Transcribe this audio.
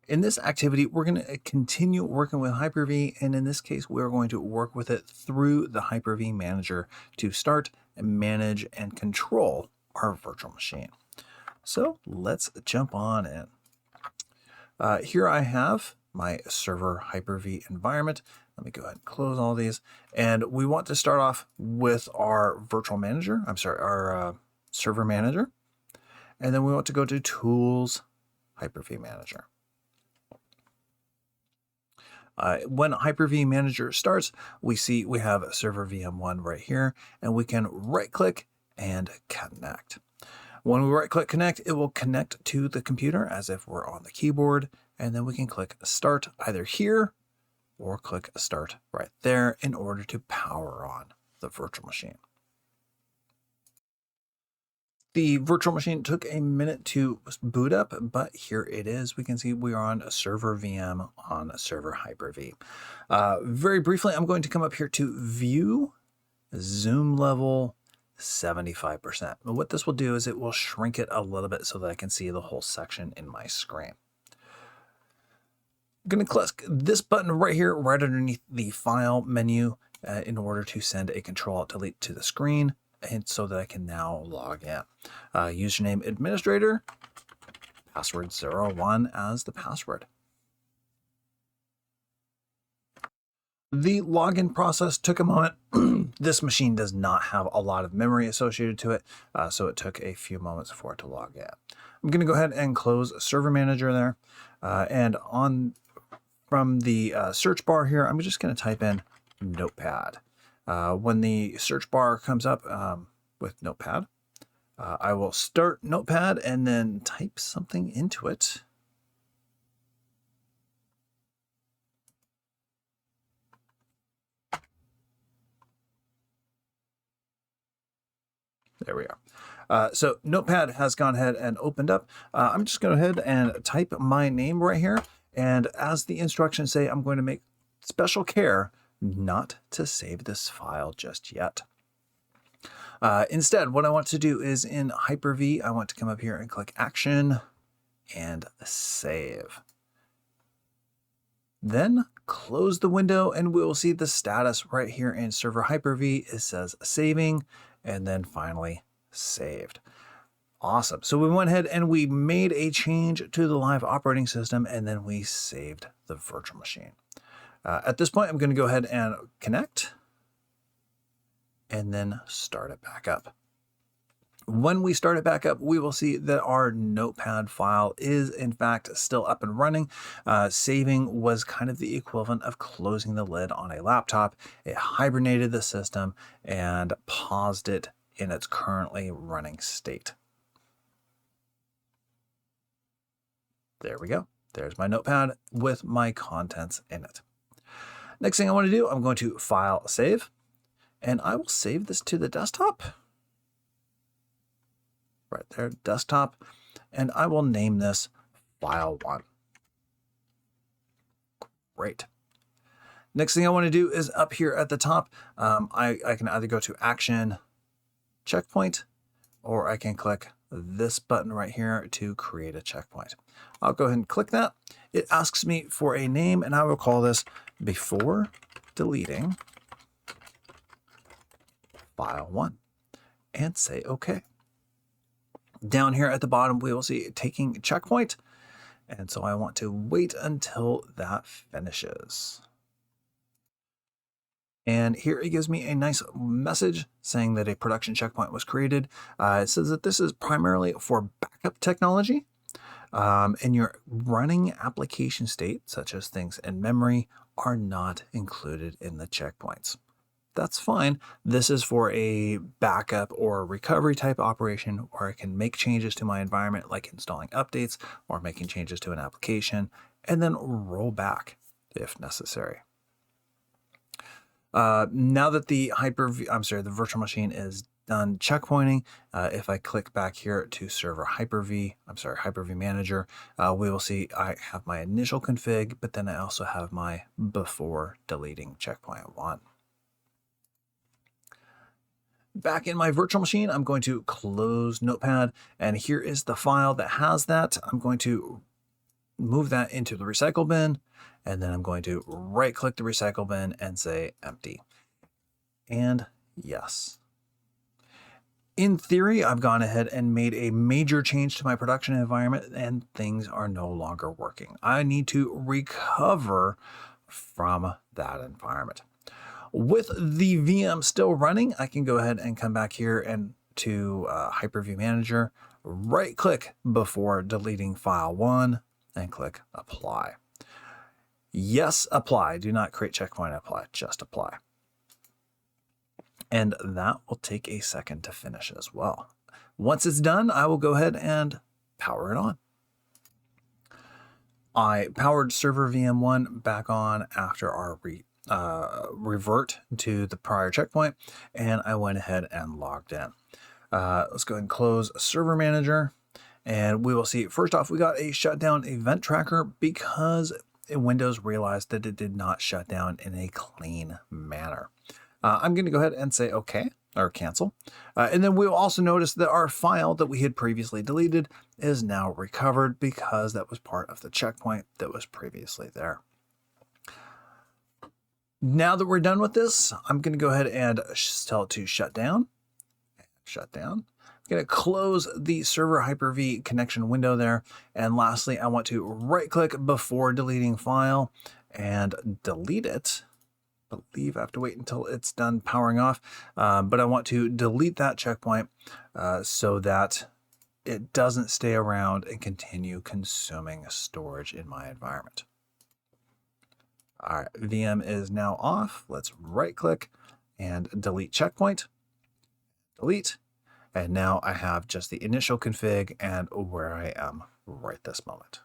In this activity, we're going to continue working with Hyper-V, and in this case, we're going to work with it through the Hyper-V manager to start, and manage, and control our virtual machine. So let's jump on in. Here I have my server Hyper-V environment. Let me go ahead and close all these. And we want to start off with our virtual manager. Our server manager. And then we want to go to Tools, Hyper-V Manager. When Hyper-V Manager starts, we see we have Server VM1 right here, and we can right-click and connect. When we right-click connect, it will connect to the computer as if we're on the keyboard, and then we can click Start either here or click Start right there in order to power on the virtual machine. The virtual machine took a minute to boot up, but here it is. We can see we are on a server VM on a server Hyper-V. Very briefly, I'm going to come up here to View, Zoom Level 75%. But what this will do is it will shrink it a little bit so that I can see the whole section in my screen. I'm going to click this button right here, right underneath the File menu, in order to send a Control-Alt-Delete to the screen, and so that I can now log in. Username administrator, password 01 as the password. The login process took a moment. This machine does not have a lot of memory associated to it, so it took a few moments for it to log in. I'm going to go ahead and close Server Manager there, and from the search bar here, I'm just going to type in Notepad. When the search bar comes up with Notepad, I will start Notepad and then type something into it. There we are. So Notepad has gone ahead and opened up. I'm just going to go ahead and type my name right here. And as the instructions say, I'm going to make special care not to save this file just yet. Instead, what I want to do is in Hyper-V, I want to come up here and click Action and Save. Then close the window and we will see the status right here in Server Hyper-V. It says saving and then finally saved. Awesome. So we went ahead and we made a change to the live operating system and then we saved the virtual machine. At this point, I'm going to go ahead and connect and then start it back up. When we start it back up, we will see that our Notepad file is in fact still up and running. Saving was kind of the equivalent of closing the lid on a laptop. It hibernated the system and paused it in its currently running state. There we go. There's my Notepad with my contents in it. Next thing I want to do, I'm going to File, Save, and I will save this to the desktop. Right there, desktop, and I will name this File 1. Great. Next thing I want to do is up here at the top, I can either go to Action, Checkpoint, or I can click this button right here to create a checkpoint. I'll go ahead and click that. It asks me for a name, and I will call this Before Deleting File 1 and say OK. Down here at the bottom, we will see taking checkpoint. And so I want to wait until that finishes. And here it gives me a nice message saying that a production checkpoint was created. It says that this is primarily for backup technology. And your running application state, such as things in memory, are not included in the checkpoints. That's fine. This is for a backup or recovery type operation where I can make changes to my environment, like installing updates or making changes to an application, and then roll back if necessary. Now that the virtual machine is done checkpointing, if I click back here to Server Hyper-V Manager, we will see I have my initial config, but then I also have my before deleting checkpoint 1. Back in my virtual machine, I'm going to close Notepad, and here is the file that has that. I'm going to move that into the recycle bin, and then I'm going to right click the recycle bin and say empty. And yes. In theory, I've gone ahead and made a major change to my production environment and things are no longer working. I need to recover from that environment. With the VM still running, I can go ahead and come back here and to Hyper-V Manager, right click before deleting file 1 and click apply. Yes, apply. Do not create checkpoint apply, just apply. And that will take a second to finish as well. Once it's done, I will go ahead and power it on. I powered server VM1 back on after our revert to the prior checkpoint, and I went ahead and logged in. Let's go ahead and close Server Manager, and we will see, first off, we got a shutdown event tracker because Windows realized that it did not shut down in a clean manner. I'm going to go ahead and say OK or cancel. And then we'll also notice that our file that we had previously deleted is now recovered because that was part of the checkpoint that was previously there. Now that we're done with this, I'm going to go ahead and tell it to shut down. Shut down. I'm going to close the server Hyper-V connection window there. And lastly, I want to right click before deleting file and delete it. I believe I have to wait until it's done powering off, but I want to delete that checkpoint so that it doesn't stay around and continue consuming storage in my environment. All right, VM is now off. Let's right click and delete checkpoint. Delete. And now I have just the initial config and where I am right this moment.